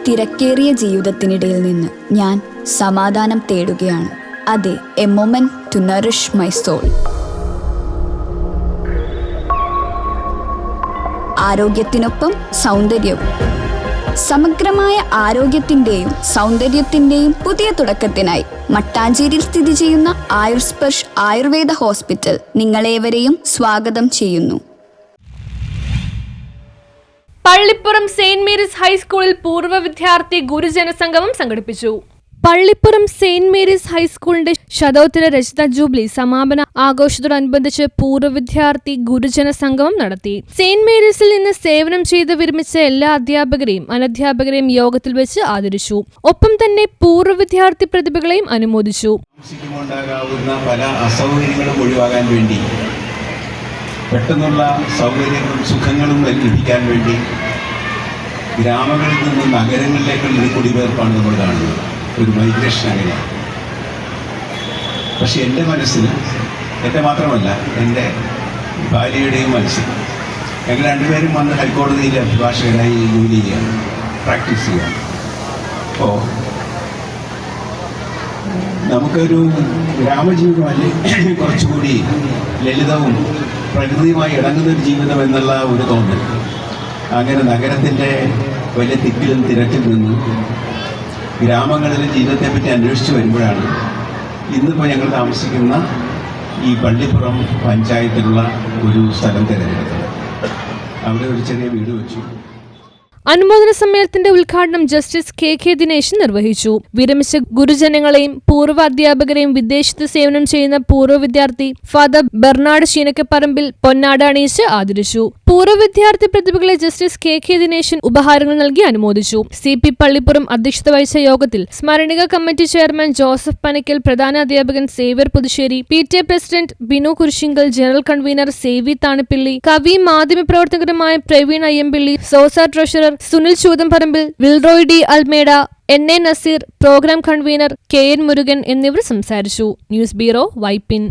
തിരക്കേറിയ ജീവിതത്തിനിടയിൽ നിന്ന് ഞാൻ സമാധാനം തേടുകയാണ്. അതെ, a moment to nourish my soul. ആരോഗ്യത്തിനൊപ്പം സൗന്ദര്യവും. സമഗ്രമായ ആരോഗ്യത്തിൻ്റെയും സൗന്ദര്യത്തിൻ്റെയും പുതിയ തുടക്കത്തിനായി മട്ടാഞ്ചേരിയിൽ സ്ഥിതി ചെയ്യുന്ന ആയുർസ്പർശ് ആയുർവേദ ഹോസ്പിറ്റൽ നിങ്ങളേവരെയും സ്വാഗതം ചെയ്യുന്നു. പള്ളിപ്പുറം സെയിന്റ് മേരീസ് ഹൈസ്കൂളിൽ പൂർവ്വ വിദ്യാർത്ഥി ഗുരുജന സംഗമം സംഘടിപ്പിച്ചു. പള്ളിപ്പുറം സെയിന്റ് മേരീസ് ഹൈസ്കൂളിന്റെ ശതോത്തര രജത ജൂബിലി സമാപന ആഘോഷത്തോടനുബന്ധിച്ച് പൂർവ്വ വിദ്യാർത്ഥി ഗുരുജന സംഗമം നടത്തി. സെയിന്റ് മേരീസിൽ നിന്ന് സേവനം ചെയ്ത് വിരമിച്ച എല്ലാ അധ്യാപകരെയും അനധ്യാപകരെയും യോഗത്തിൽ വെച്ച് ആദരിച്ചു. ഒപ്പം തന്നെ പൂർവ്വ വിദ്യാർത്ഥി പ്രതിഭകളെയും അനുമോദിച്ചു. പല അസൗകര്യങ്ങളും ഒഴിവാകാൻ വേണ്ടി, പെട്ടെന്നുള്ള സൗകര്യങ്ങളും സുഖങ്ങളും ലഭിക്കാൻ വേണ്ടി ഗ്രാമങ്ങളിൽ നിന്ന് നഗരങ്ങളിലേക്കുള്ള ഒരു കുടിപെയർപ്പാണ് നമ്മൾ കാണുന്നത്. ഒരു മൈഗ്രേഷൻ അങ്ങനെയാണ്. പക്ഷെ എൻ്റെ മനസ്സിൽ, എൻ്റെ മാത്രമല്ല എൻ്റെ ഭാര്യയുടെയും മനസ്സിൽ, ഞങ്ങൾ രണ്ടുപേരും വന്ന് ഹൈക്കോടതിയിൽ അഭിഭാഷകനായി ജോലി ചെയ്യുകയാണ്, പ്രാക്ടീസ് ചെയ്യുകയാണ്. അപ്പോൾ നമുക്കൊരു ഗ്രാമജീവിതമല്ലേ കുറച്ചുകൂടി ലളിതവും പ്രകൃതിയുമായി ഇണങ്ങുന്നൊരു ജീവിതം എന്നുള്ള ഒരു തോന്നൽ. അങ്ങനെ നഗരത്തിൻ്റെ വലിയ തിക്കിലും തിരക്കിൽ നിന്നും ഗ്രാമങ്ങളിലെ ജീവിതത്തെപ്പറ്റി അന്വേഷിച്ച് വരുമ്പോഴാണ് ഇന്നിപ്പോൾ ഞങ്ങൾ താമസിക്കുന്ന ഈ പള്ളിപ്പുറം പഞ്ചായത്തിലുള്ള ഒരു സ്ഥലം തിരഞ്ഞെടുത്തത്. അവിടെ ഒരു ചെറിയ വീട് വെച്ചു. അനുമോദന സമ്മേളനത്തിന്റെ ഉദ്ഘാടനം ജസ്റ്റിസ് കെ ദിനേശൻ നിർവഹിച്ചു. വിരമിച്ച ഗുരുജനങ്ങളെയും പൂർവ്വ അധ്യാപകരെയും വിദേശത്ത് സേവനം ചെയ്യുന്ന പൂർവ്വ വിദ്യാർത്ഥി ഫാദർ ബെർണാഡ് ചീനക്കപ്പറമ്പിൽ പൊന്നാട അണിയിച്ച് ആദരിച്ചു. പൂർവ്വ വിദ്യാർത്ഥി പ്രതിഭകളെ ജസ്റ്റിസ് കെ ദിനേശൻ ഉപഹാരങ്ങൾ നൽകി അനുമോദിച്ചു. CP പള്ളിപ്പുറം അധ്യക്ഷത വഹിച്ച യോഗത്തിൽ സ്മരണിക കമ്മിറ്റി ചെയർമാൻ ജോസഫ് പനക്കൽ, പ്രധാന അധ്യാപകൻ Xavier Puthussery, PTA president Binu Kurisingal, general convener Sevi Thanippilly, കവി മാധ്യമപ്രവർത്തകരുമായ പ്രവീൺ അയ്യമ്പിള്ളി, സോസ treasurer Sunil Choothamparambil, Wilroy D Almeida, NA Nazeer, program convener KN Murugan എന്നിവർ സംസാരിച്ചു. News bureau, Vypin.